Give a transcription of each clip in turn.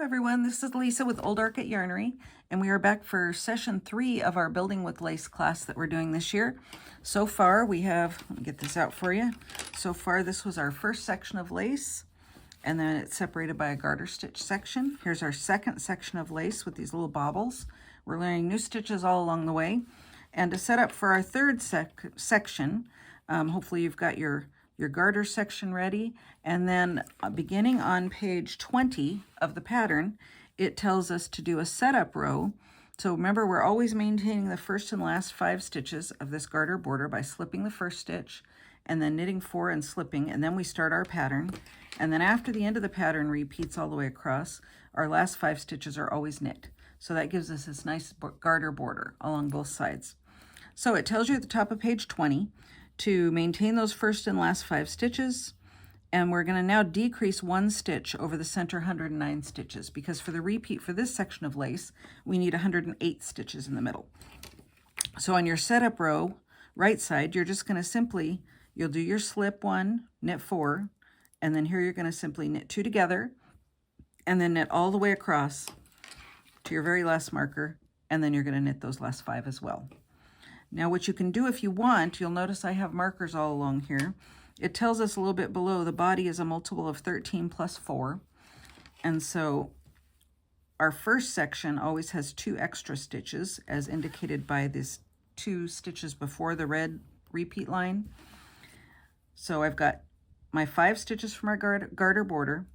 everyone, this is Lisa with Old Orchid Yarnery, and we are back for session 3 of our Building with Lace class that we're doing this year. So far we have, let me get this out for you. So far this was our first section of lace, and then it's separated by a garter stitch section. Here's our second section of lace with these little baubles. We're learning new stitches all along the way. And to set up for our third section, hopefully you've got your garter section ready, and then beginning on page 20 of the pattern, it tells us to do a setup row. So remember, we're always maintaining the first and last 5 stitches of this garter border by slipping the first stitch and then knitting 4 and slipping, and then we start our pattern. And then after the end of the pattern repeats all the way across, our last 5 stitches are always knit. So that gives us this nice garter border along both sides. So it tells you at the top of page 20 to maintain those first and last 5 stitches, and we're going to now decrease 1 stitch over the center 109 stitches, because for the repeat for this section of lace we need 108 stitches in the middle. So on your setup row right side, you're just going to you'll do your slip 1, knit 4, and then here you're going to simply knit 2 together and then knit all the way across to your very last marker, and then you're going to knit those last 5 as well. Now what you can do if you want, you'll notice I have markers all along here. It tells us a little bit below the body is a multiple of 13 plus 4. And so our first section always has 2 extra stitches as indicated by these 2 stitches before the red repeat line. So I've got my 5 stitches from our garter border,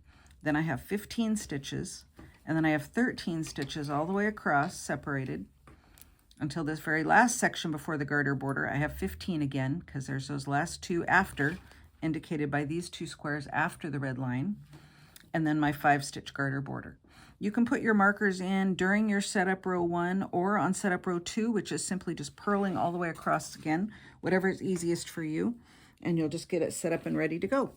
then I have 15 stitches, and then I have 13 stitches all the way across separated until this very last section before the garter border. I have 15 again because there's those last 2 after, indicated by these 2 squares after the red line, and then my 5 stitch garter border. You can put your markers in during your setup row 1 or on setup row 2, which is simply just purling all the way across again, whatever is easiest for you, and you'll just get it set up and ready to go.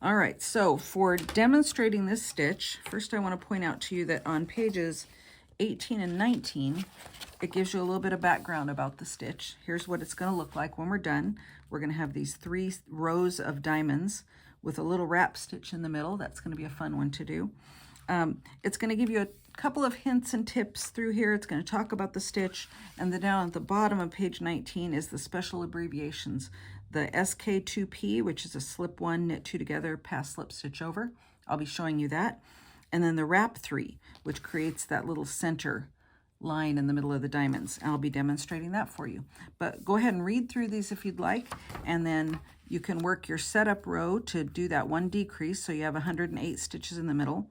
All right, so for demonstrating this stitch, first I want to point out to you that on pages 18 and 19, it gives you a little bit of background about the stitch. Here's what it's going to look like when we're done. We're going to have these 3 rows of diamonds with a little wrap stitch in the middle. That's going to be a fun one to do. It's going to give you a couple of hints and tips through here. It's going to talk about the stitch, and then down at the bottom of page 19 is the special abbreviations. The SK2P, which is a slip 1, knit 2 together, pass slip stitch over. I'll be showing you that. And then the wrap 3, which creates that little center line in the middle of the diamonds. I'll be demonstrating that for you. But go ahead and read through these if you'd like, and then you can work your setup row to do that 1 decrease, so you have 108 stitches in the middle.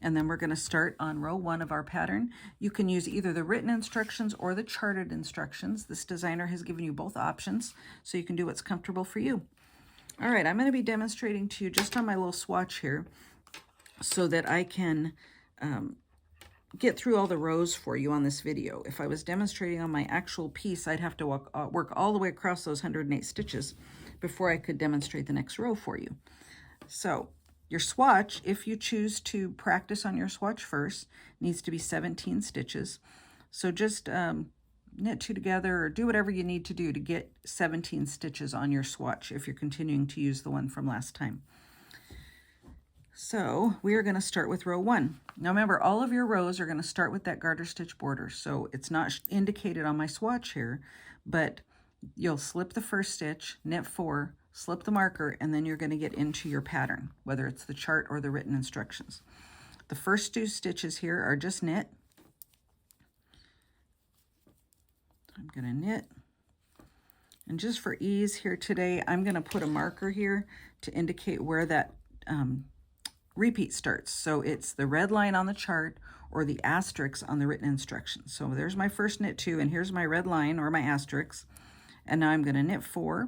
And then we're going to start on row 1 of our pattern. You can use either the written instructions or the charted instructions. This designer has given you both options, so you can do what's comfortable for you. All right, I'm going to be demonstrating to you just on my little swatch here, so that I can get through all the rows for you on this video. If I was demonstrating on my actual piece, I'd have to work all the way across those 108 stitches before I could demonstrate the next row for you. So your swatch, if you choose to practice on your swatch first, needs to be 17 stitches. So just knit 2 together or do whatever you need to do to get 17 stitches on your swatch if you're continuing to use the one from last time. So we are going to start with row 1. Now remember, all of your rows are going to start with that garter stitch border. So it's not indicated on my swatch here, but you'll slip the first stitch, knit 4, slip the marker, and then you're going to get into your pattern, whether it's the chart or the written instructions. The first 2 stitches here are just knit. I'm going to knit. And just for ease here today, I'm going to put a marker here to indicate where that repeat starts. So it's the red line on the chart or the asterisk on the written instructions. So there's my first knit 2, and here's my red line or my asterisk. And now I'm going to knit 4.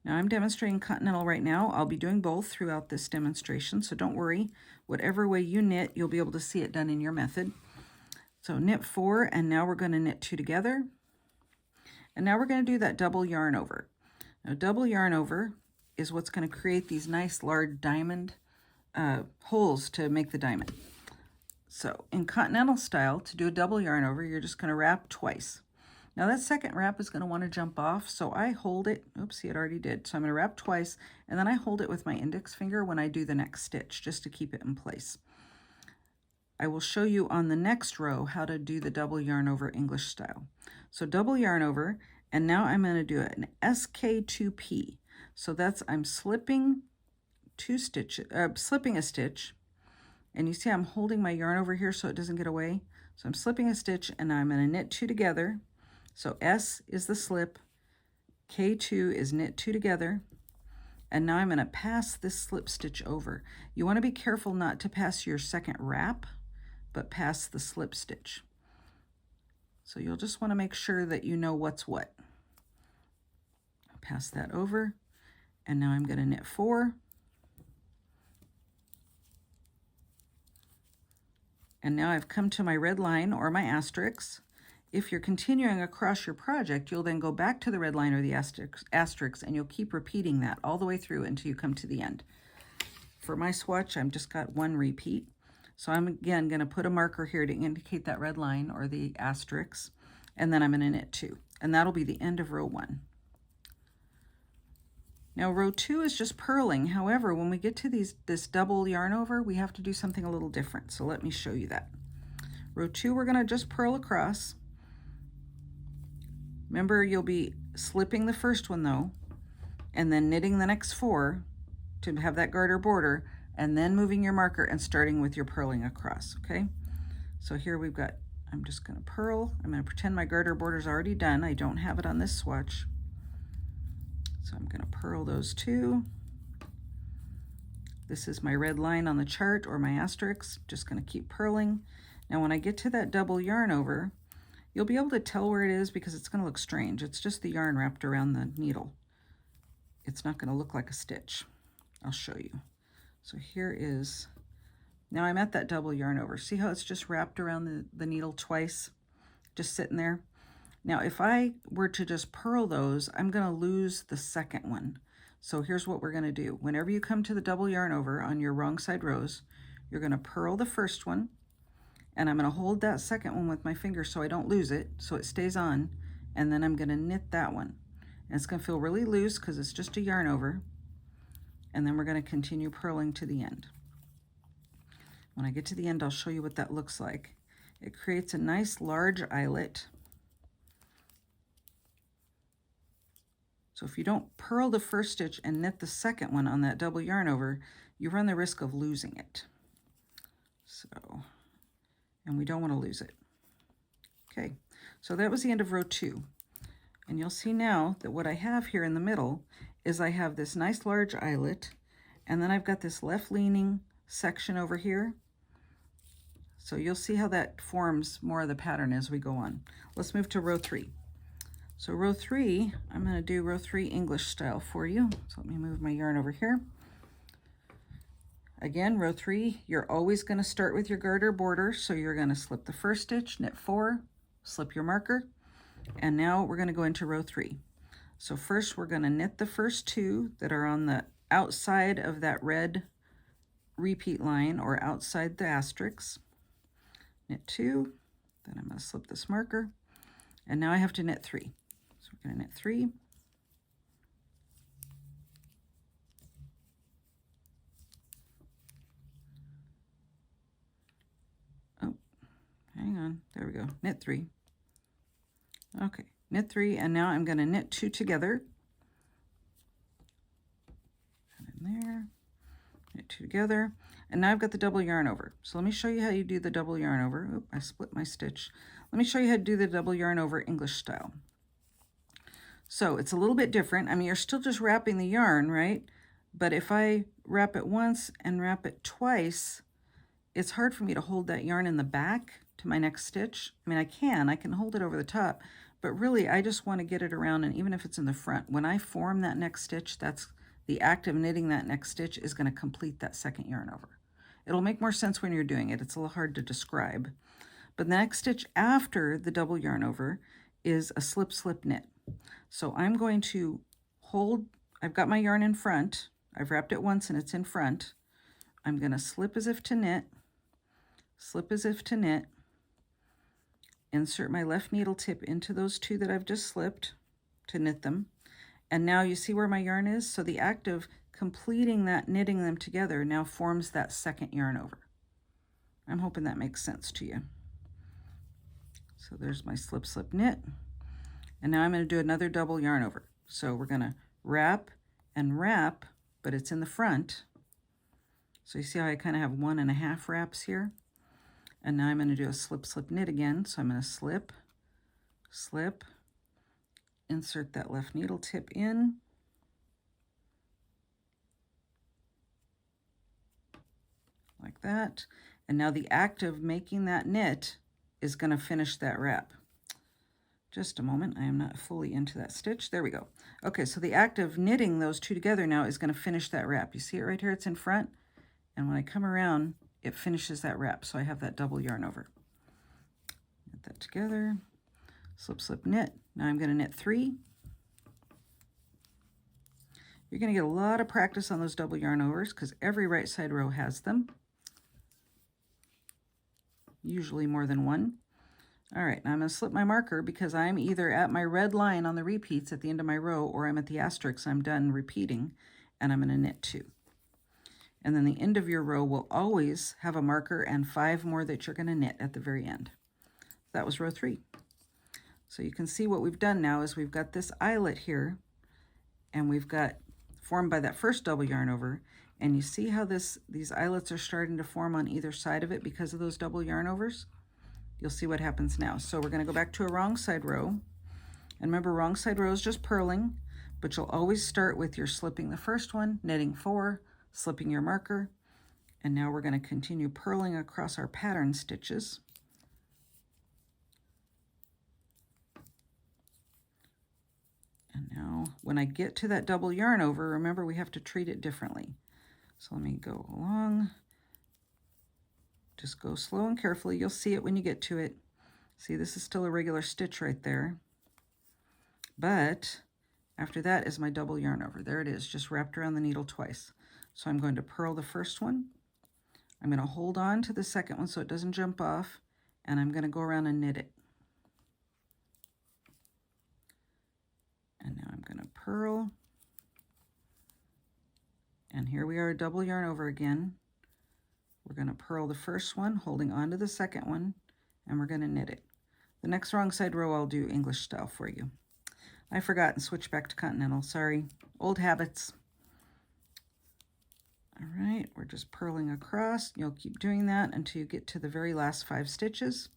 Now I'm demonstrating continental right now. I'll be doing both throughout this demonstration, so don't worry. Whatever way you knit, you'll be able to see it done in your method. So knit 4, and now we're going to knit 2 together. And now we're going to do that double yarn over. Now double yarn over is what's going to create these nice large diamond holes to make the diamond. So in continental style, to do a double yarn over, you're just going to wrap twice. Now that second wrap is going to want to jump off, so I hold it. Oopsie, it already did. So I'm going to wrap twice, and then I hold it with my index finger when I do the next stitch, just to keep it in place. I will show you on the next row how to do the double yarn over English style. So double yarn over, and now I'm going to do an SK2P. So that's, I'm slipping slipping a stitch, and you see I'm holding my yarn over here so it doesn't get away. So I'm slipping a stitch, and I'm going to knit 2 together. So S is the slip, K2 is knit 2 together, and now I'm going to pass this slip stitch over. You want to be careful not to pass your second wrap, but pass the slip stitch. So you'll just want to make sure that you know what's what. Pass that over, and now I'm going to knit 4. And now I've come to my red line or my asterisk. If you're continuing across your project, you'll then go back to the red line or the asterisk, and you'll keep repeating that all the way through until you come to the end. For my swatch, I've just got 1 repeat. So I'm again going to put a marker here to indicate that red line or the asterisk, and then I'm going to knit 2. And that'll be the end of row 1. Now row 2 is just purling. However, when we get to this double yarn over, we have to do something a little different. So let me show you that. Row 2, we're going to just purl across. Remember, you'll be slipping the first one though, and then knitting the next 4 to have that garter border, and then moving your marker and starting with your purling across, okay? So here we've got, I'm just going to purl. I'm going to pretend my garter border is already done. I don't have it on this swatch. So I'm going to purl those 2. This is my red line on the chart or my asterisk. Just going to keep purling. Now when I get to that double yarn over, you'll be able to tell where it is because it's going to look strange. It's just the yarn wrapped around the needle. It's not going to look like a stitch. I'll show you. So here is, now I'm at that double yarn over. See how it's just wrapped around the needle twice, just sitting there? Now if I were to just purl those, I'm going to lose the second one. So here's what we're going to do. Whenever you come to the double yarn over on your wrong side rows, you're going to purl the first one, and I'm going to hold that second one with my finger so I don't lose it, so it stays on, and then I'm going to knit that one. And it's going to feel really loose because it's just a yarn over, and then we're going to continue purling to the end. When I get to the end, I'll show you what that looks like. It creates a nice large eyelet. So if you don't purl the first stitch and knit the second one on that double yarn over, you run the risk of losing it. So, and we don't want to lose it. Okay, so that was the end of row 2. And you'll see now that what I have here in the middle is I have this nice large eyelet, and then I've got this left leaning section over here. So you'll see how that forms more of the pattern as we go on. Let's move to row 3. So row 3, I'm going to do row 3 English style for you. So let me move my yarn over here. Again, row 3, you're always going to start with your garter border. So you're going to slip the first stitch, knit 4, slip your marker, and now we're going to go into row 3. So first we're going to knit the first 2 that are on the outside of that red repeat line or outside the asterisk. Knit 2, then I'm going to slip this marker, and now I have to knit 3. So we're going to knit 3. Oh, hang on, there we go, knit 3. Okay, knit 3, and now I'm going to knit 2 together. And in there, knit 2 together, and now I've got the double yarn over. So let me show you how you do the double yarn over. Oop, I split my stitch. Let me show you how to do the double yarn over English style. So it's a little bit different. I mean, you're still just wrapping the yarn, right? But if I wrap it once and wrap it twice, it's hard for me to hold that yarn in the back to my next stitch. I mean, I can hold it over the top, but really I just want to get it around, and even if it's in the front, when I form that next stitch, that's the act of knitting that next stitch is going to complete that second yarn over. It'll make more sense when you're doing it. It's a little hard to describe. But the next stitch after the double yarn over is a slip, slip, knit. So I'm going to hold, I've got my yarn in front, I've wrapped it once and it's in front. I'm going to slip as if to knit, slip as if to knit, insert my left needle tip into those two that I've just slipped to knit them. And now you see where my yarn is? So the act of completing that, knitting them together, now forms that second yarn over. I'm hoping that makes sense to you. So there's my slip, slip, knit. And now I'm going to do another double yarn over. So we're going to wrap and wrap, but it's in the front. So you see how I kind of have 1.5 wraps here? And now I'm going to do a slip, slip, knit again. So I'm going to slip, slip, insert that left needle tip in, like that. And now the act of making that knit is going to finish that wrap. Just a moment, I am not fully into that stitch. There we go. Okay, so the act of knitting those two together now is going to finish that wrap. You see it right here? It's in front. And when I come around, it finishes that wrap. So I have that double yarn over. Knit that together. Slip, slip, knit. Now I'm going to knit 3. You're going to get a lot of practice on those double yarn overs because every right side row has them. Usually more than one. All right, now I'm going to slip my marker because I'm either at my red line on the repeats at the end of my row or I'm at the asterisk. I'm done repeating and I'm going to knit 2. And then the end of your row will always have a marker and 5 more that you're going to knit at the very end. That was row 3. So you can see what we've done now is we've got this eyelet here and we've got formed by that first double yarn over. And you see how these eyelets are starting to form on either side of it because of those double yarn overs? You'll see what happens now. So we're going to go back to a wrong side row. And remember, wrong side row is just purling, but you'll always start with your slipping the first one, knitting 4, slipping your marker. And now we're going to continue purling across our pattern stitches. And now when I get to that double yarn over, remember we have to treat it differently. So let me go along. Just go slow and carefully. You'll see it when you get to it. See, this is still a regular stitch right there. But after that is my double yarn over. There it is, just wrapped around the needle twice. So I'm going to purl the first one. I'm going to hold on to the second one so it doesn't jump off. And I'm going to go around and knit it. And now I'm going to purl. And here we are, double yarn over again. We're going to purl the first one, holding on to the second one, and we're going to knit it. The next wrong side row I'll do English style for you. I forgot and switched back to continental. Sorry, old habits. All right, we're just purling across. You'll keep doing that until you get to the very last 5 stitches.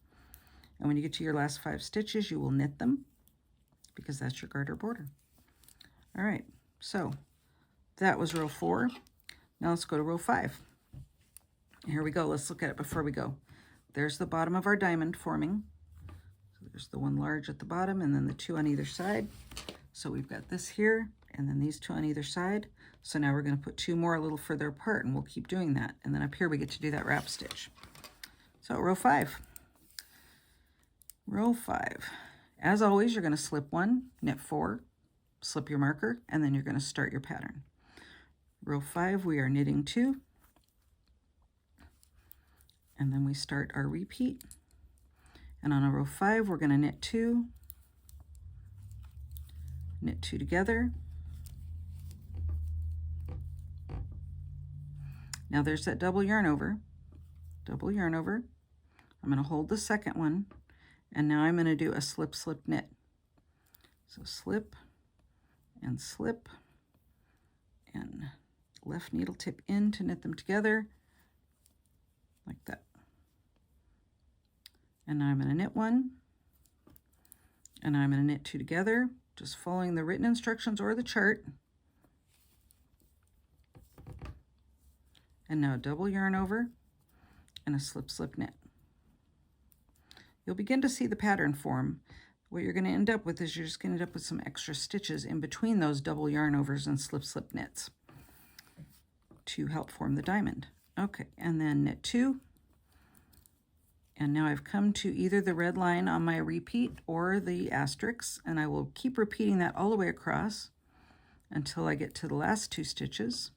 And when you get to your last 5 stitches, you will knit them because that's your garter border. All right, so that was row 4. Now let's go to row 5. Here we go. Let's look at it before we go. There's the bottom of our diamond forming. So there's the one large at the bottom and then the 2 on either side. So we've got this here and then these 2 on either side. So now we're going to put 2 more a little further apart and we'll keep doing that. And then up here we get to do that wrap stitch. So row 5. Row 5. As always, you're going to slip 1, knit 4, slip your marker, and then you're going to start your pattern. Row 5, we are knitting 2. And then we start our repeat. And on a row 5, we're going to knit 2, knit 2 together. Now there's that double yarn over. Double yarn over. I'm going to hold the second one, and now I'm going to do a slip, slip, knit. So slip, and left needle tip in to knit them together, like that. And now I'm going to knit 1, and now I'm going to knit 2 together, just following the written instructions or the chart. And now double yarn over and a slip, slip, knit. You'll begin to see the pattern form. What you're going to end up with is you're just going to end up with some extra stitches in between those double yarn overs and slip, slip, knits to help form the diamond. Okay, and then knit 2. And now I've come to either the red line on my repeat or the asterisk, and I will keep repeating that all the way across until I get to the last 2 stitches.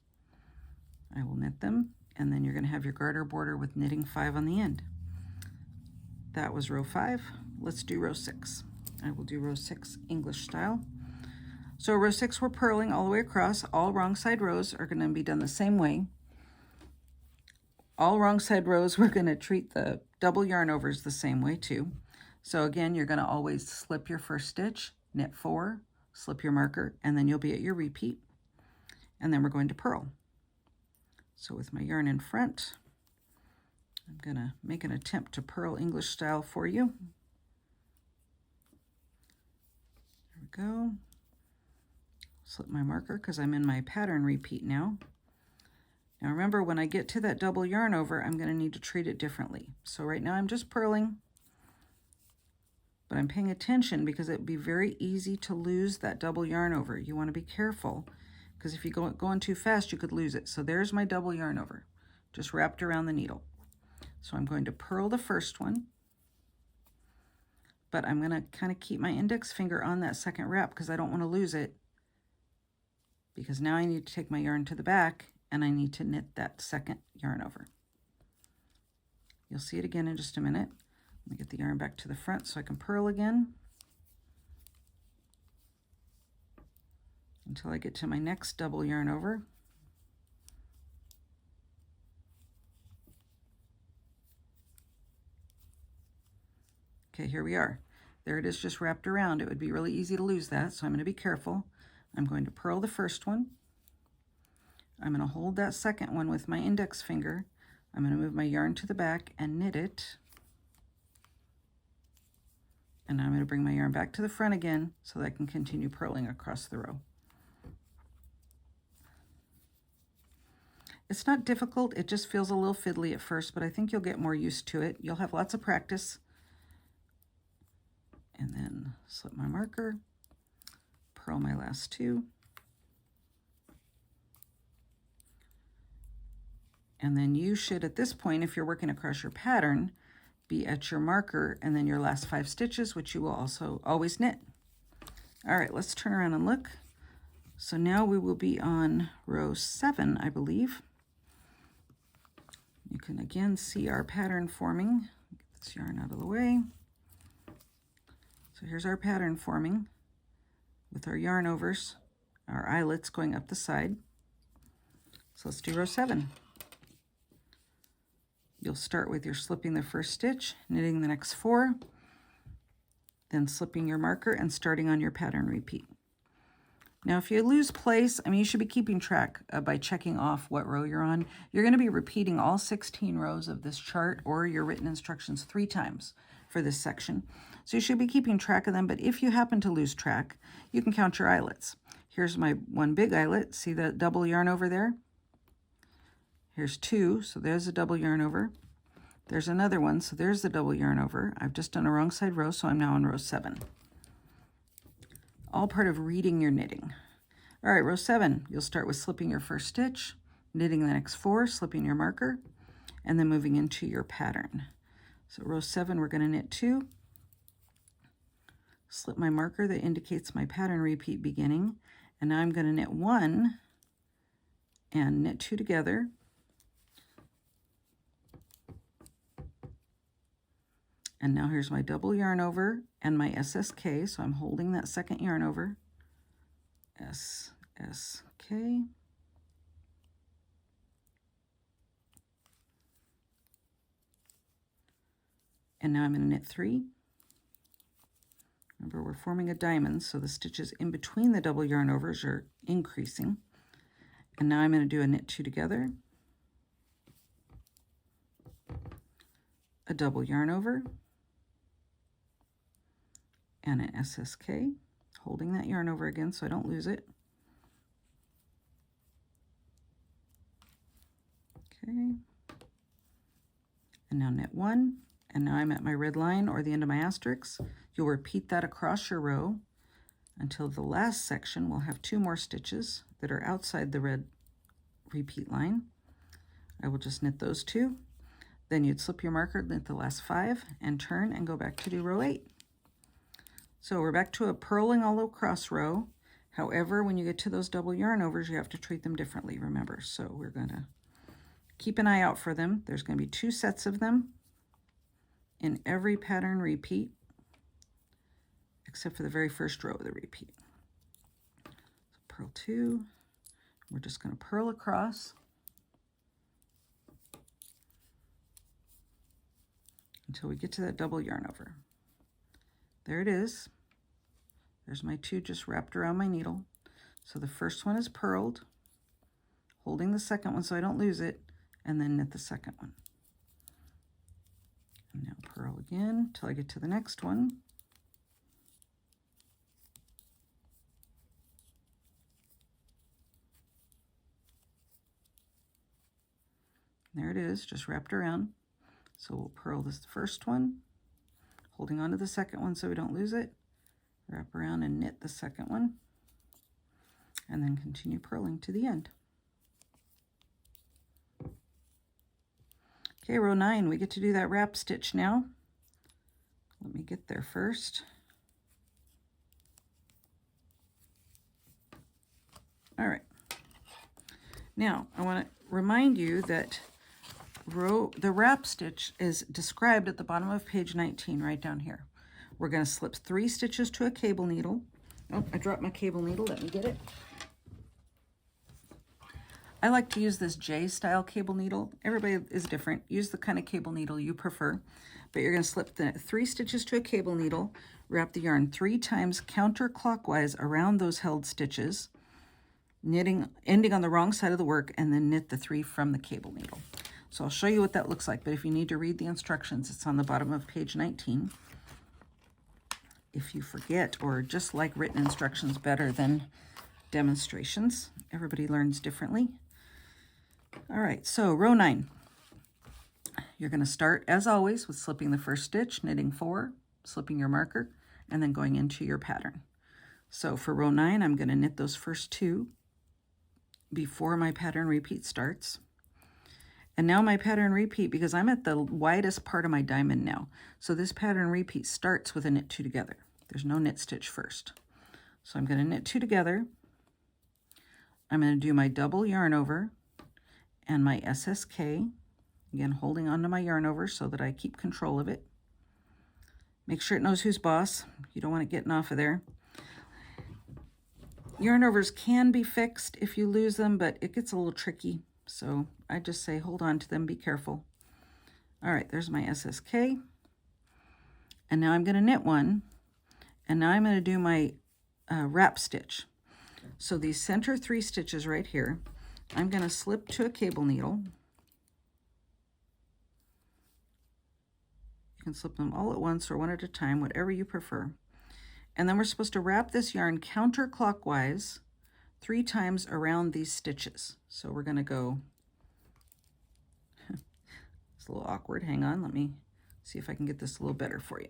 I will knit them, and then you're going to have your garter border with knitting 5 on the end. That was row 5. let's do row 6. I will do row 6 English style. So row 6, we're purling all the way across. All wrong side rows are going to be done the same way. All wrong side rows, we're going to treat the double yarn overs the same way too. So again, you're going to always slip your first stitch, knit 4, slip your marker, and then you'll be at your repeat. And then we're going to purl. So with my yarn in front, I'm going to make an attempt to purl English style for you. There we go. Slip my marker because I'm in my pattern repeat now. Now remember, when I get to that double yarn over, I'm going to need to treat it differently. So right now I'm just purling, but I'm paying attention because it would be very easy to lose that double yarn over. You want to be careful because if you go going too fast, you could lose it. So there's my double yarn over, just wrapped around the needle. So I'm going to purl the first one, but I'm going to kind of keep my index finger on that second wrap because I don't want to lose it, because now I need to take my yarn to the back and I need to knit that second yarn over. You'll see it again in just a minute. Let me get the yarn back to the front so I can purl again until I get to my next double yarn over. Okay, here we are. There it is, just wrapped around. It would be really easy to lose that, so I'm going to be careful. I'm going to purl the first one. I'm going to hold that second one with my index finger. I'm going to move my yarn to the back and knit it. And I'm going to bring my yarn back to the front again so that I can continue purling across the row. It's not difficult, it just feels a little fiddly at first, but I think you'll get more used to it. You'll have lots of practice. And then slip my marker, purl my last 2. And then you should, at this point, if you're working across your pattern, be at your marker and then your last 5 stitches, which you will also always knit. All right, let's turn around and look. So now we will be on row 7, I believe. You can again see our pattern forming. Get this yarn out of the way. So here's our pattern forming with our yarn overs, our eyelets going up the side. So let's do row 7. You'll start with your slipping the first stitch, knitting the next 4, then slipping your marker and starting on your pattern repeat. Now, if you lose place, I mean, you should be keeping track by checking off what row you're on. You're going to be repeating all 16 rows of this chart or your written instructions 3 times for this section. So you should be keeping track of them, but if you happen to lose track, you can count your eyelets. Here's my one big eyelet. See that double yarn over there? Here's 2, so there's a double yarn over. There's another one, so there's the double yarn over. I've just done a wrong side row, so I'm now on row 7. All part of reading your knitting. All right, row 7, you'll start with slipping your first stitch, knitting the next 4, slipping your marker, and then moving into your pattern. So row 7, we're going to knit 2, slip my marker that indicates my pattern repeat beginning, and now I'm going to knit 1 and knit 2 together. And now here's my double yarn over and my SSK, so I'm holding that second yarn over, SSK. And now I'm going to knit 3. Remember, we're forming a diamond, so the stitches in between the double yarn overs are increasing. And now I'm going to do a knit 2 together, a double yarn over, and an SSK, holding that yarn over again so I don't lose it. Okay. And now knit 1, and now I'm at my red line or the end of my asterisk. You'll repeat that across your row until the last section will have 2 more stitches that are outside the red repeat line. I will just knit those 2. Then you'd slip your marker, knit the last 5, and turn and go back to do row 8. So we're back to a purling all across row. However, when you get to those double yarn overs, you have to treat them differently, remember. So we're going to keep an eye out for them. There's going to be 2 sets of them in every pattern repeat. except for the very first row of the repeat. So purl 2, we're just going to purl across until we get to that double yarn over. There it is. There's my 2 just wrapped around my needle. So the first one is purled, holding the second one so I don't lose it, and then knit the second one. And now purl again till I get to the next one. There it is, just wrapped around. So we'll purl this first one, holding on to the second one so we don't lose it, wrap around and knit the second one, and then continue purling to the end. Okay, row 9, we get to do that wrap stitch now. Let me get there first. All right. Now, I want to remind you that the wrap stitch is described at the bottom of page 19 right down here. We're going to slip 3 stitches to a cable needle. Oh, I dropped my cable needle. Let me get it. I like to use this J-style cable needle. Everybody is different. Use the kind of cable needle you prefer. But you're going to slip the 3 stitches to a cable needle, wrap the yarn 3 times counterclockwise around those held stitches, ending on the wrong side of the work, and then knit the 3 from the cable needle. So I'll show you what that looks like, but if you need to read the instructions, it's on the bottom of page 19. If you forget or just like written instructions better than demonstrations, everybody learns differently. All right, so row 9. You're going to start, as always, with slipping the first stitch, knitting 4, slipping your marker, and then going into your pattern. So for row 9, I'm going to knit those first 2 before my pattern repeat starts. And now my pattern repeat, because I'm at the widest part of my diamond now, so this pattern repeat starts with a knit 2 together. There's no knit stitch first. So I'm going to knit 2 together. I'm going to do my double yarn over and my SSK, again holding on to my yarn over so that I keep control of it. Make sure it knows who's boss. You don't want it getting off of there. Yarn overs can be fixed if you lose them, but it gets a little tricky. So I just say hold on to them, be careful. All right, there's my SSK. And now I'm going to knit 1. And now I'm going to do my wrap stitch. So these center 3 stitches right here, I'm going to slip to a cable needle. You can slip them all at once or one at a time, whatever you prefer. And then we're supposed to wrap this yarn counterclockwise 3 times around these stitches. So we're going to go, it's a little awkward, hang on, let me see if I can get this a little better for you.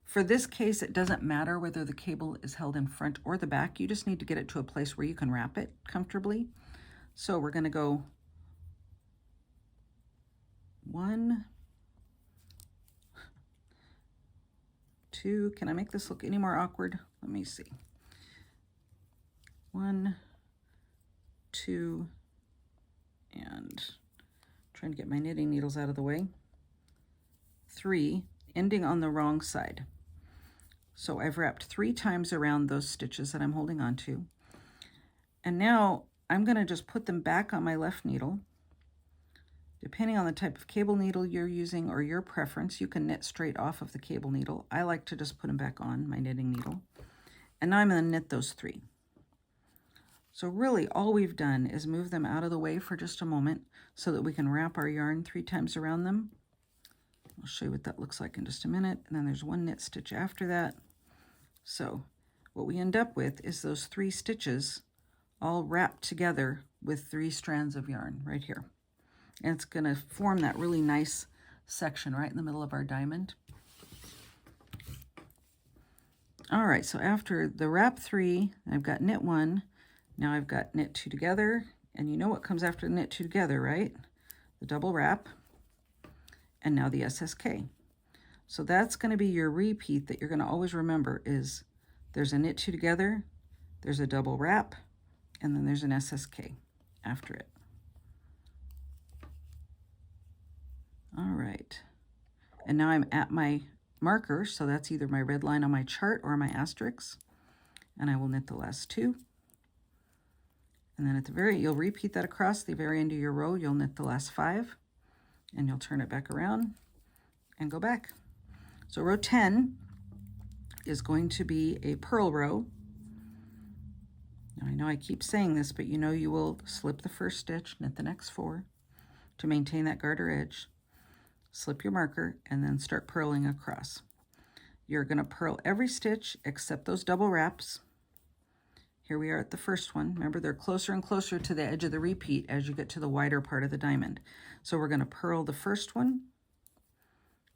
For this case, it doesn't matter whether the cable is held in front or the back. You just need to get it to a place where you can wrap it comfortably. So we're going to go 1, 2. Can I make this look any more awkward? Let me see. 1, 2, and trying to get my knitting needles out of the way. 3, ending on the wrong side. So I've wrapped 3 times around those stitches that I'm holding on to. And now I'm going to just put them back on my left needle. Depending on the type of cable needle you're using or your preference, you can knit straight off of the cable needle. I like to just put them back on my knitting needle. And now I'm going to knit those 3. So really all we've done is move them out of the way for just a moment so that we can wrap our yarn 3 times around them. I'll show you what that looks like in just a minute. And then there's 1 knit stitch after that. So what we end up with is those 3 stitches all wrapped together with 3 strands of yarn right here. And it's going to form that really nice section right in the middle of our diamond. All right, so after the wrap 3, I've got knit 1. Now I've got knit 2 together. And you know what comes after the knit 2 together, right? The double wrap. And now the SSK. So that's going to be your repeat that you're going to always remember is there's a knit 2 together, there's a double wrap, and then there's an SSK after it. All right. And now I'm at my marker, so that's either my red line on my chart or my asterisk, and I will knit the last 2. And then at the very, you'll repeat that across the very end of your row. You'll knit the last 5, and you'll turn it back around and go back. So row 10 is going to be a purl row. Now I know I keep saying this, but you know you will slip the first stitch, knit the next 4 to maintain that garter edge, slip your marker, and then start purling across. You're going to purl every stitch except those double wraps. Here we are at the first one. Remember, they're closer and closer to the edge of the repeat as you get to the wider part of the diamond. So we're going to purl the first one,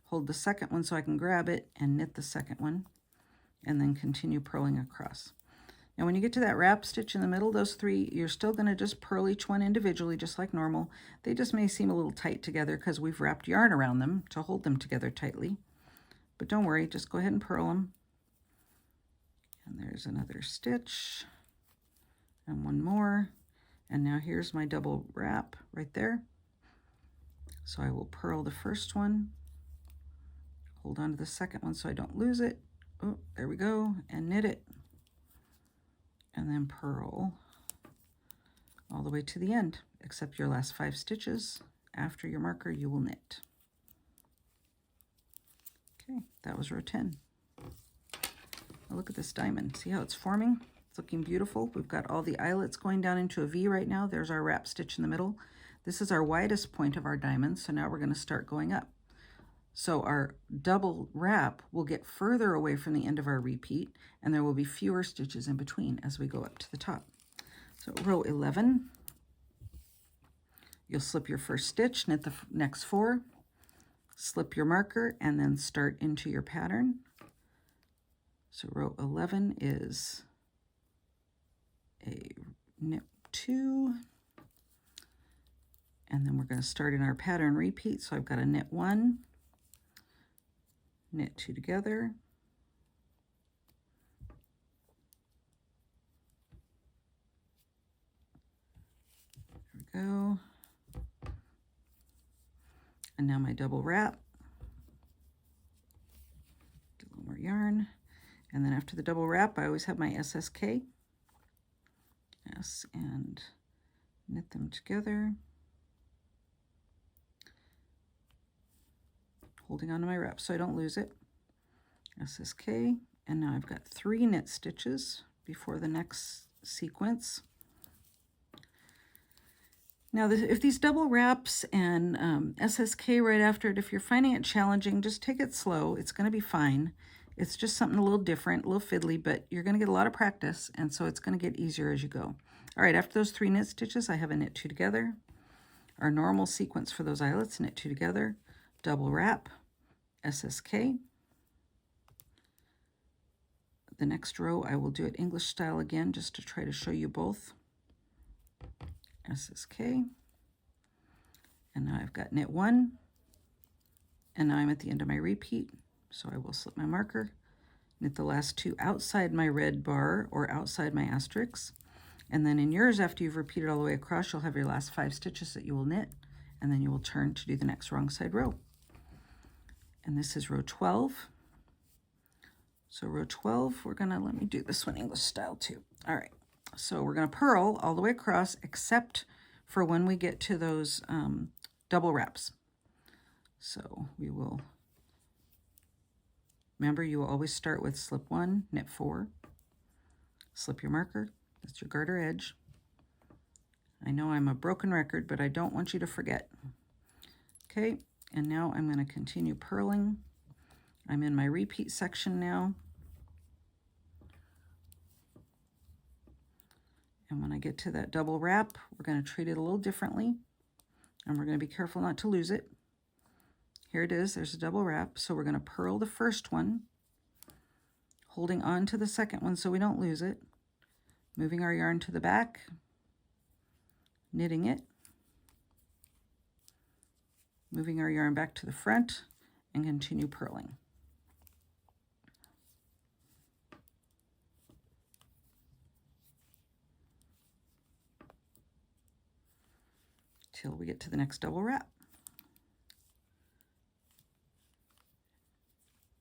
hold the second one so I can grab it, and knit the second one, and then continue purling across. Now when you get to that wrap stitch in the middle, those 3, you're still going to just purl each one individually, just like normal. They just may seem a little tight together because we've wrapped yarn around them to hold them together tightly. But don't worry, just go ahead and purl them. And there's another stitch. And one more, and now here's my double wrap right there. So I will purl the first one, hold on to the second one so I don't lose it. Oh, there we go, and knit it. And then purl all the way to the end, except your last 5 stitches. After your marker, you will knit. Okay, that was row 10. Now look at this diamond. See how it's forming? Looking beautiful. We've got all the eyelets going down into a V right now. There's our wrap stitch in the middle. This is our widest point of our diamond, so now we're going to start going up. So our double wrap will get further away from the end of our repeat, and there will be fewer stitches in between as we go up to the top. So row 11, you'll slip your first stitch, knit the next 4, slip your marker, and then start into your pattern. So row 11 is a knit 2, and then we're going to start in our pattern repeat. So I've got a knit 1, knit 2 together, there we go, and now my double wrap, get a little more yarn, and then after the double wrap I always have my SSK. Yes, and knit them together, holding on to my wrap so I don't lose it. SSK, and now I've got 3 knit stitches before the next sequence. Now, if these double wraps and SSK right after it, if you're finding it challenging, just take it slow. It's going to be fine. It's just something a little different, a little fiddly, but you're going to get a lot of practice, and so it's going to get easier as you go. All right, after those 3 knit stitches, I have a knit 2 together. Our normal sequence for those eyelets, knit 2 together, double wrap, SSK. The next row, I will do it English style again, just to try to show you both. SSK. And now I've got knit 1, and now I'm at the end of my repeat. So I will slip my marker, knit the last 2 outside my red bar or outside my asterisk. And then in yours, after you've repeated all the way across, you'll have your last 5 stitches that you will knit, and then you will turn to do the next wrong side row. And this is row 12. So row 12, we're gonna, let me do this one English style too. All right, so we're gonna purl all the way across except for when we get to those double wraps. So we will, remember, you will always start with slip 1, knit 4, slip your marker, that's your garter edge. I know I'm a broken record, but I don't want you to forget. Okay, and now I'm going to continue purling. I'm in my repeat section now. And when I get to that double wrap, we're going to treat it a little differently, and we're going to be careful not to lose it. Here it is, there's a double wrap. So we're going to purl the first one, holding on to the second one so we don't lose it, moving our yarn to the back, knitting it, moving our yarn back to the front, and continue purling. Till we get to the next double wrap.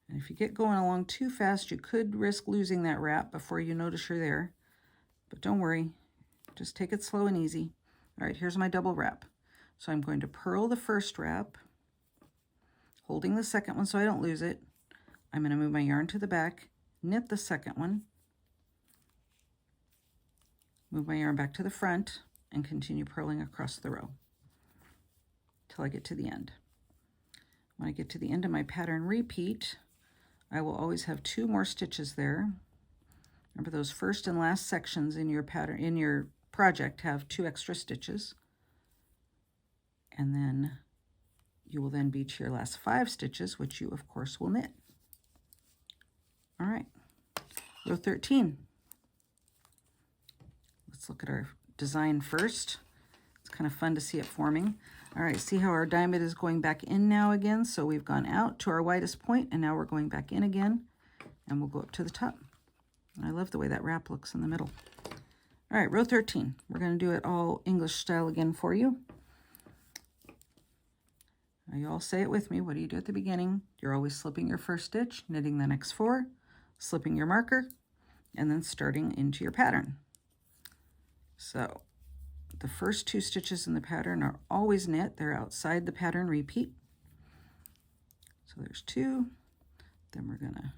And if you get going along too fast, you could risk losing that wrap before you notice you're there. But don't worry, just take it slow and easy. All right, here's my double wrap. So I'm going to purl the first wrap, holding the second one so I don't lose it. I'm going to move my yarn to the back, knit the second one, move my yarn back to the front, and continue purling across the row till I get to the end. When I get to the end of my pattern repeat, I will always have 2 more stitches there. Remember, those first and last sections in your pattern, in your project, have 2 extra stitches. And then you will then be to your last 5 stitches, which you of course will knit. All right, row 13. Let's look at our design first. It's kind of fun to see it forming. All right, see how our diamond is going back in now again? So we've gone out to our widest point, and now we're going back in again, and we'll go up to the top. I love the way that wrap looks in the middle. All right, row 13. We're going to do it all English style again for you. Now you all say it with me. What do you do at the beginning? You're always slipping your first stitch, knitting the next 4, slipping your marker, and then starting into your pattern. So the first 2 stitches in the pattern are always knit. They're outside the pattern repeat. So there's 2. Then we're gonna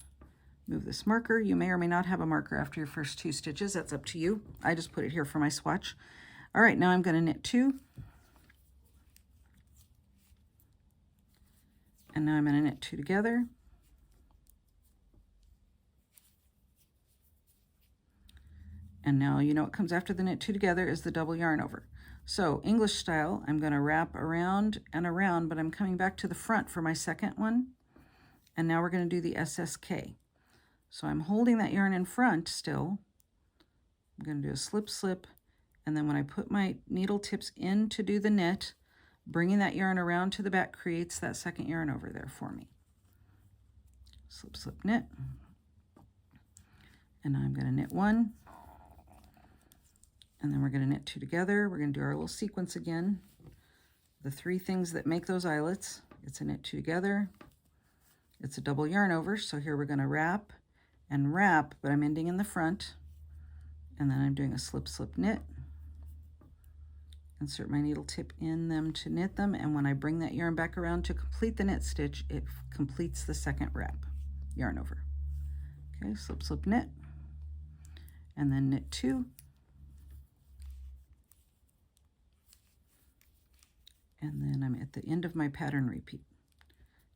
move this marker. You may or may not have a marker after your first 2 stitches. That's up to you. I just put it here for my swatch. All right, now I'm gonna knit 2. And now I'm gonna knit 2 together. And now you know what comes after the knit 2 together is the double yarn over. So English style, I'm going to wrap around and around, but I'm coming back to the front for my second one. And now we're going to do the SSK. So I'm holding that yarn in front still. I'm going to do a slip, slip, and then when I put my needle tips in to do the knit, bringing that yarn around to the back creates that second yarn over there for me. Slip, slip, knit. And now I'm going to knit 1. And then we're going to knit 2 together. We're going to do our little sequence again. The 3 things that make those eyelets. It's a knit 2 together. It's a double yarn over. So here we're going to wrap and wrap, but I'm ending in the front. And then I'm doing a slip, slip, knit. Insert my needle tip in them to knit them. And when I bring that yarn back around to complete the knit stitch, it completes the second wrap. Yarn over. Okay, slip, slip, knit. And then knit 2. And then I'm at the end of my pattern repeat.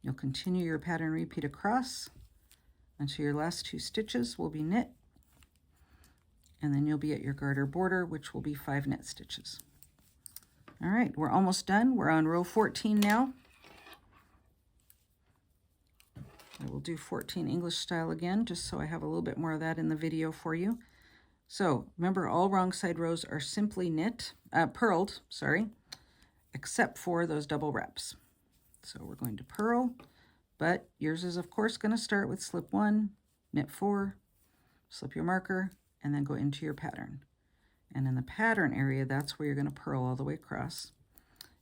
You'll continue your pattern repeat across until your last 2 stitches will be knit. And then you'll be at your garter border, which will be 5 knit stitches. All right, we're almost done. We're on row 14 now. I will do 14 English style again, just so I have a little bit more of that in the video for you. So remember, all wrong side rows are simply purled, except for those double wraps. So we're going to purl, but yours is of course going to start with slip 1, knit 4, slip your marker, and then go into your pattern. And in the pattern area, that's where you're going to purl all the way across,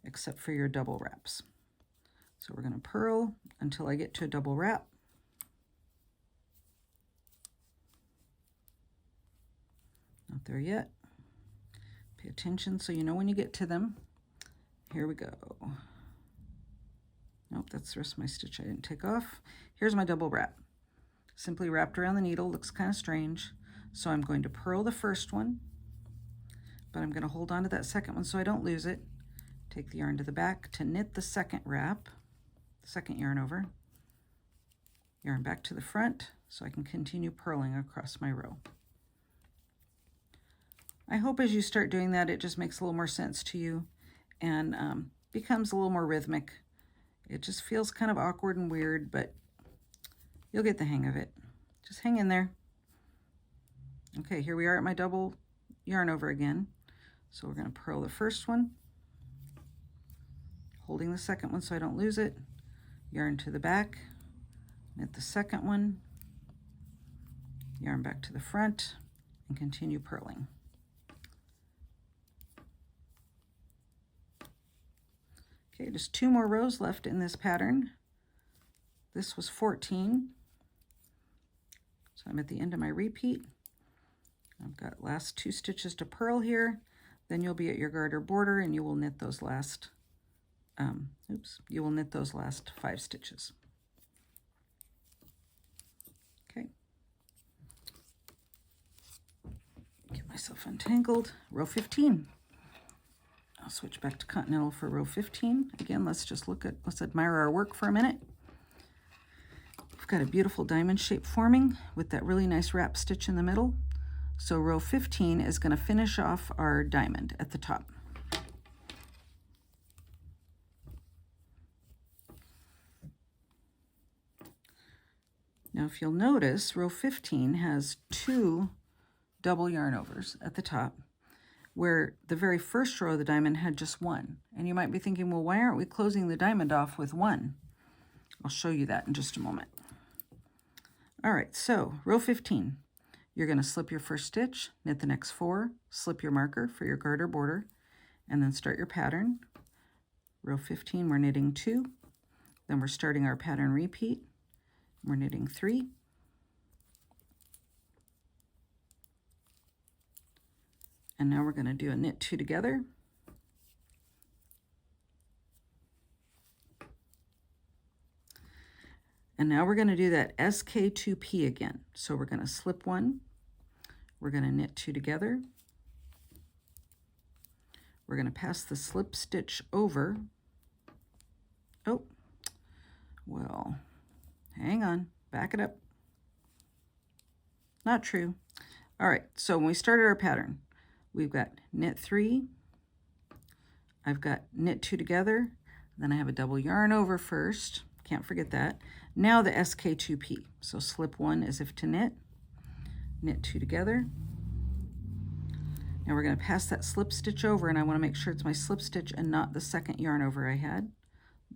except for your double wraps. So we're going to purl until I get to a double wrap. Not there yet. Pay attention so you know when you get to them. Here we go. Nope, that's the rest of my stitch I didn't take off. Here's my double wrap. Simply wrapped around the needle, looks kind of strange. So I'm going to purl the first one, but I'm going to hold on to that second one so I don't lose it. Take the yarn to the back to knit the second wrap, the second yarn over. Yarn back to the front so I can continue purling across my row. I hope as you start doing that, it just makes a little more sense to you and becomes a little more rhythmic. It just feels kind of awkward and weird, but you'll get the hang of it. Just hang in there. Okay, here we are at my double yarn over again. So we're going to purl the first one, holding the second one so I don't lose it. Yarn to the back, knit the second one, yarn back to the front, and continue purling. Okay, just 2 more rows left in this pattern. This was 14. So I'm at the end of my repeat. I've got last 2 stitches to purl here. Then you'll be at your garter border and you will knit those last, you will knit those last 5 stitches. Okay. Get myself untangled. Row 15. I'll switch back to Continental for row 15. Again, let's admire our work for a minute. We've got a beautiful diamond shape forming with that really nice wrap stitch in the middle. So row 15 is going to finish off our diamond at the top. Now if you'll notice, row 15 has 2 double yarn overs at the top, where the very first row of the diamond had just 1. And you might be thinking, well, why aren't we closing the diamond off with 1? I'll show you that in just a moment. All right, so row 15, you're going to slip your first stitch, knit the next 4, slip your marker for your garter border, and then start your pattern. Row 15, we're knitting 2, then we're starting our pattern repeat. We're knitting 3. And now we're going to do a knit 2 together. And now we're going to do that SK2P again. So we're going to slip 1. We're going to knit 2 together. We're going to pass the slip stitch over. Oh, well, hang on, back it up. Not true. All right, so when we started our pattern, we've got knit 3, I've got knit 2 together, then I have a double yarn over first, can't forget that. Now the SK2P, so slip 1 as if to knit 2 together. Now we're going to pass that slip stitch over, and I want to make sure it's my slip stitch and not the second yarn over I had.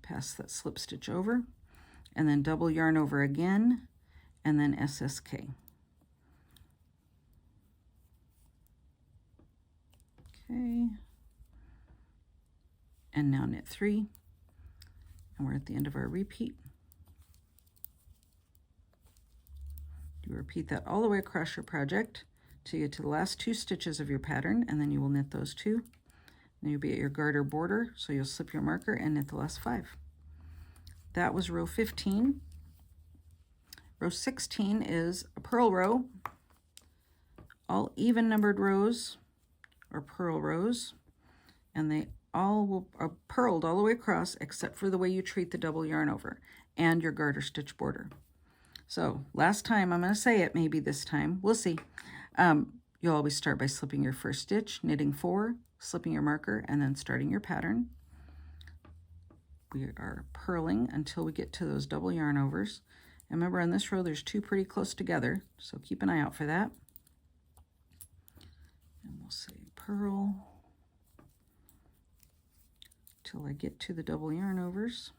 Pass that slip stitch over, and then double yarn over again, and then SSK. Okay, and now knit 3, and we're at the end of our repeat. You repeat that all the way across your project till you get to the last 2 stitches of your pattern, and then you will knit those 2. Then you'll be at your garter border, so you'll slip your marker and knit the last 5. That was row 15. Row 16 is a purl row. All even numbered rows are purl rows, and they all are purled all the way across except for the way you treat the double yarn over and your garter stitch border. So last time, I'm going to say it, maybe this time, we'll see. You'll always start by slipping your first stitch, knitting 4, slipping your marker, and then starting your pattern. We are purling until we get to those double yarn overs. And remember, on this row, there's 2 pretty close together, so keep an eye out for that. And we'll say purl till I get to the double yarn overs.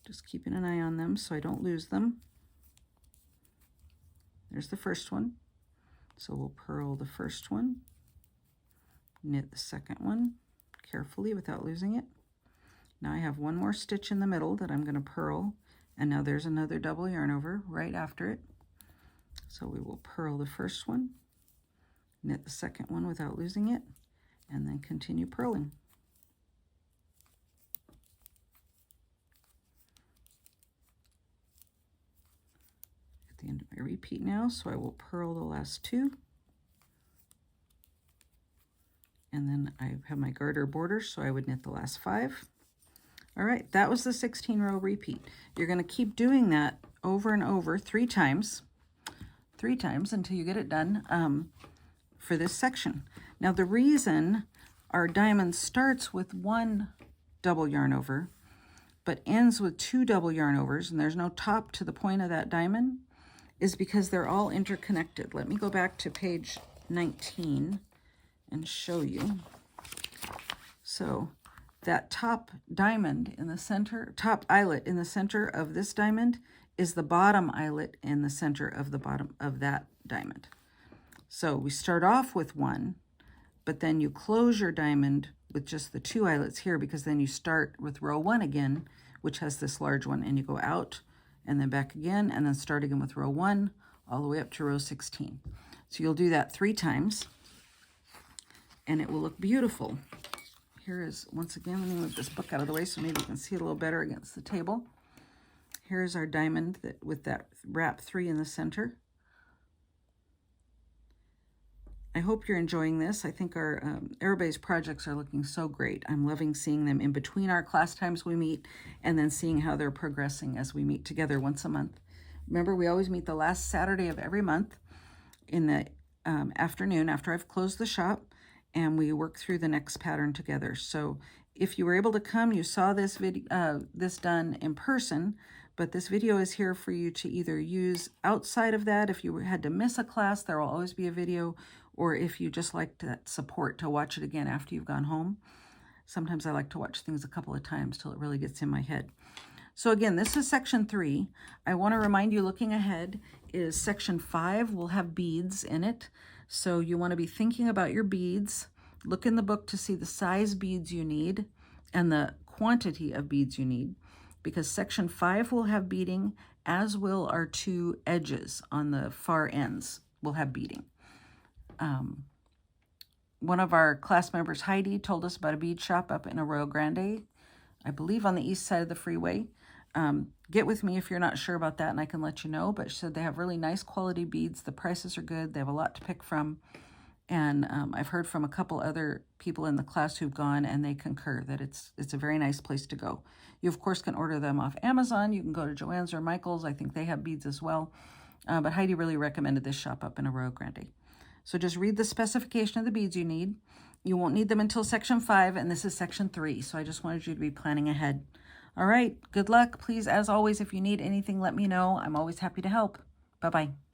Just keeping an eye on them so I don't lose them. There's the first one. So we'll purl the first one, knit the second one carefully without losing it. Now I have 1 more stitch in the middle that I'm going to purl, and now there's another double yarn over right after it. So we will purl the first one, knit the second one without losing it, and then continue purling. The end of my repeat now, so I will purl the last 2, and then I have my garter border, so I would knit the last 5. All right, that was the 16 row repeat. You're going to keep doing that over and over 3 times until you get it done for this section. Now the reason our diamond starts with 1 double yarn over but ends with 2 double yarn overs, and there's no top to the point of that diamond, is because they're all interconnected. Let me go back to page 19 and show you. So that top diamond in the center, top eyelet in the center of this diamond is the bottom eyelet in the center of the bottom of that diamond. So we start off with 1, but then you close your diamond with just the 2 eyelets here, because then you start with row 1 again, which has this large one, and you go out and then back again, and then start again with row 1, all the way up to row 16. So you'll do that 3 times, and it will look beautiful. Here is, once again, let me move this book out of the way so maybe you can see it a little better against the table. Here's our diamond with that wrap 3 in the center. I hope you're enjoying this. I think our Aerobase projects are looking so great. I'm loving seeing them in between our class times we meet, and then seeing how they're progressing as we meet together once a month. Remember, we always meet the last Saturday of every month in the afternoon after I've closed the shop, and we work through the next pattern together. So if you were able to come, you saw this video, this done in person, but this video is here for you to either use outside of that. If you had to miss a class, there will always be a video, or if you just like that support to watch it again after you've gone home. Sometimes I like to watch things a couple of times till it really gets in my head. So again, this is section 3. I want to remind you, looking ahead, is section 5 will have beads in it. So you want to be thinking about your beads. Look in the book to see the size beads you need and the quantity of beads you need, because section 5 will have beading, as will our 2 edges on the far ends will have beading. One of our class members, Heidi, told us about a bead shop up in Arroyo Grande, I believe on the east side of the freeway. Get with me if you're not sure about that and I can let you know, but she said they have really nice quality beads. The prices are good. They have a lot to pick from. And I've heard from a couple other people in the class who've gone, and they concur that it's a very nice place to go. You, of course, can order them off Amazon. You can go to Joann's or Michael's. I think they have beads as well. But Heidi really recommended this shop up in Arroyo Grande. So just read the specification of the beads you need. You won't need them until section 5, and this is section 3. So I just wanted you to be planning ahead. All right, good luck. Please, as always, if you need anything, let me know. I'm always happy to help. Bye-bye.